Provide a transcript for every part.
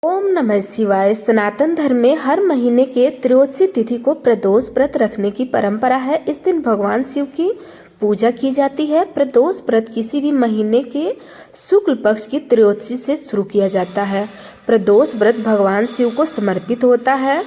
ओम नमः शिवाय। सनातन धर्म में हर महीने के त्रयोदशी तिथि को प्रदोष व्रत रखने की परंपरा है। इस दिन भगवान शिव की पूजा की जाती है। प्रदोष व्रत किसी भी महीने के शुक्ल पक्ष की त्रयोदशी से शुरू किया जाता है। प्रदोष व्रत भगवान शिव को समर्पित होता है।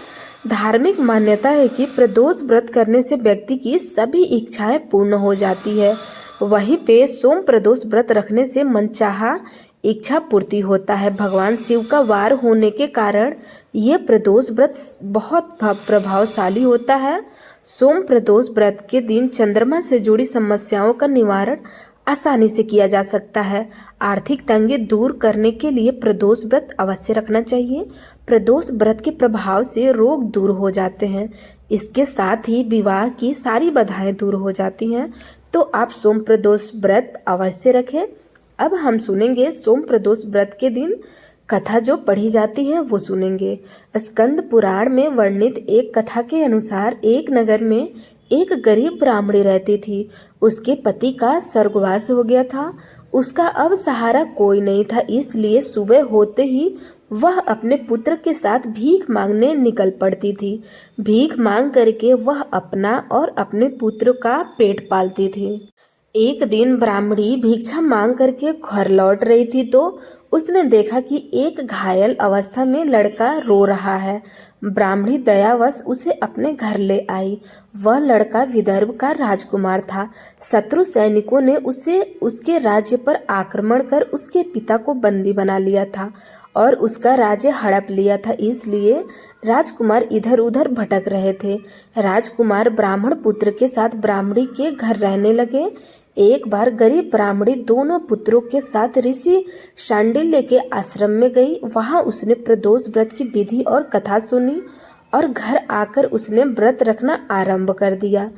धार्मिक मान्यता है कि प्रदोष व्रत करने से व्यक्ति की सभी इच्छाएं पूर्ण हो जाती है। वहीं पे सोम प्रदोष व्रत रखने से मनचाहा इच्छा पूर्ति होता है। भगवान शिव का वार होने के कारण ये प्रदोष व्रत बहुत प्रभावशाली होता है। सोम प्रदोष व्रत के दिन चंद्रमा से जुड़ी समस्याओं का निवारण आसानी से किया जा सकता है। आर्थिक तंगी दूर करने के लिए प्रदोष व्रत अवश्य रखना चाहिए। प्रदोष व्रत के प्रभाव से रोग दूर हो जाते हैं। इसके साथ ही विवाह की सारी बाधाएं दूर हो जाती हैं। तो आप सोम प्रदोष व्रत अवश्य रखें। अब हम सुनेंगे सोम प्रदोष व्रत के दिन कथा जो पढ़ी जाती है वो सुनेंगे। स्कंद पुराण में वर्णित एक कथा के अनुसार एक नगर में एक गरीब ब्राह्मणी रहती थी। उसके पति का स्वर्गवास हो गया था। उसका अब सहारा कोई नहीं था, इसलिए सुबह होते ही वह अपने पुत्र के साथ भीख मांगने निकल पड़ती थी। भीख मांग करके वह अपना और अपने पुत्र का पेट पालती थी। एक दिन ब्राह्मणी भिक्षा मांग करके घर लौट रही थी तो उसने देखा कि एक घायल अवस्था में लड़का रो रहा है। ब्राह्मणी दयावश उसे अपने घर ले आई। वह लड़का विदर्भ का राजकुमार था। शत्रु सैनिकों ने उसे उसके राज्य पर आक्रमण कर उसके पिता को बंदी बना लिया था और उसका राज्य हड़प लिया था, इसलिए राजकुमार इधर उधर भटक रहे थे। राजकुमार ब्राह्मण पुत्र के साथ ब्राह्मणी के घर रहने लगे। एक बार गरीब ब्राह्मणी दोनों पुत्रों के साथ ऋषि शांडिल्य के आश्रम में गई। वहां उसने प्रदोष व्रत की विधि और कथा सुनी और घर आकर उसने व्रत रखना आरंभ कर दिया।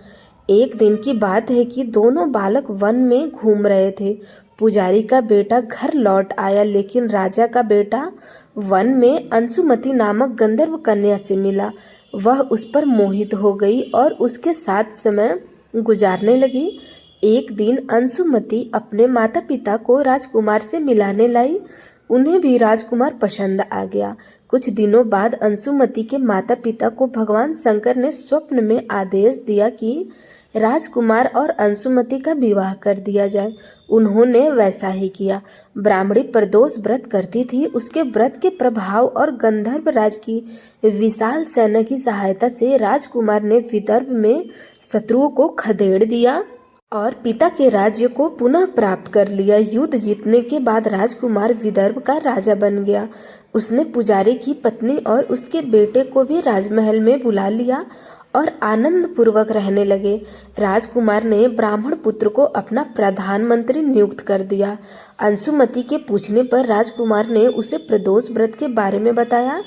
एक दिन की बात है कि दोनों बालक वन में घूम रहे थे। पुजारी का बेटा घर लौट आया, लेकिन राजा का बेटा वन में अंशुमति नामक गंधर्व कन्या से मिला। वह उस पर मोहित हो गई और उसके साथ समय गुजारने लगी। एक दिन अंशुमति अपने माता पिता को राजकुमार से मिलाने लाई। उन्हें भी राजकुमार पसंद आ गया। कुछ दिनों बाद अंशुमति के माता पिता को भगवान शंकर ने स्वप्न में आदेश दिया कि राजकुमार और अंशुमति का विवाह कर दिया जाए। उन्होंने वैसा ही किया। ब्राह्मणी प्रदोष व्रत करती थी। उसके व्रत के प्रभाव और गंधर्व राज की विशाल सेना की सहायता से राजकुमार ने विदर्भ में शत्रुओं को खदेड़ दिया और पिता के राज्य को पुनः प्राप्त कर लिया। युद्ध जीतने के बाद राजकुमार विदर्भ का राजा बन गया। उसने पुजारी की पत्नी और उसके बेटे को भी राजमहल में बुला लिया और आनंद पूर्वक रहने लगे। राजकुमार ने ब्राह्मण पुत्र को अपना प्रधानमंत्री नियुक्त कर दिया। अंशुमति के पूछने पर राजकुमार ने उसे प्रदोष व्रत के बारे में बताया।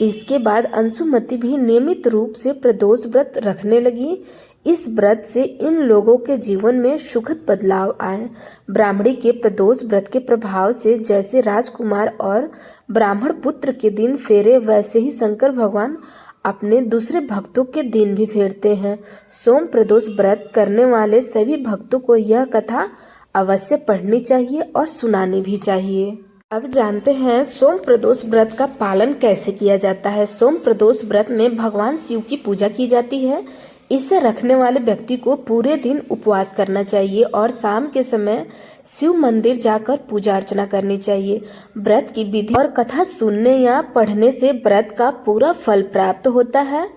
इसके बाद अंशुमति भी नियमित रूप से प्रदोष व्रत रखने लगी। इस व्रत से इन लोगों के जीवन में सुखद बदलाव आए। ब्राह्मणी के प्रदोष व्रत के प्रभाव से जैसे राजकुमार और ब्राह्मण पुत्र के दिन फेरे, वैसे ही शंकर भगवान अपने दूसरे भक्तों के दिन भी फेरते हैं। सोम प्रदोष व्रत करने वाले सभी भक्तों को यह कथा अवश्य पढ़नी चाहिए और सुनानी भी चाहिए। अब जानते हैं सोम प्रदोष व्रत का पालन कैसे किया जाता है। सोम प्रदोष व्रत में भगवान शिव की पूजा की जाती है। इसे रखने वाले व्यक्ति को पूरे दिन उपवास करना चाहिए और शाम के समय शिव मंदिर जाकर पूजा अर्चना करनी चाहिए। व्रत की विधि और कथा सुनने या पढ़ने से व्रत का पूरा फल प्राप्त होता है।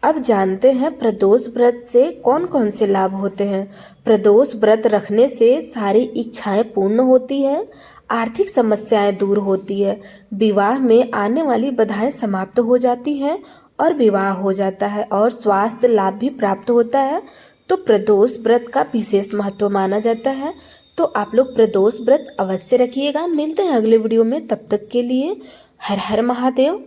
अब जानते हैं प्रदोष व्रत से कौन कौन से लाभ होते हैं। प्रदोष व्रत रखने से सारी इच्छाएं पूर्ण होती है, आर्थिक समस्याएं दूर होती है, विवाह में आने वाली बाधाएं समाप्त हो जाती हैं और विवाह हो जाता है और स्वास्थ्य लाभ भी प्राप्त होता है। तो प्रदोष व्रत का विशेष महत्व माना जाता है। तो आप लोग प्रदोष व्रत अवश्य रखिएगा। मिलते हैं अगले वीडियो में, तब तक के लिए हर हर महादेव।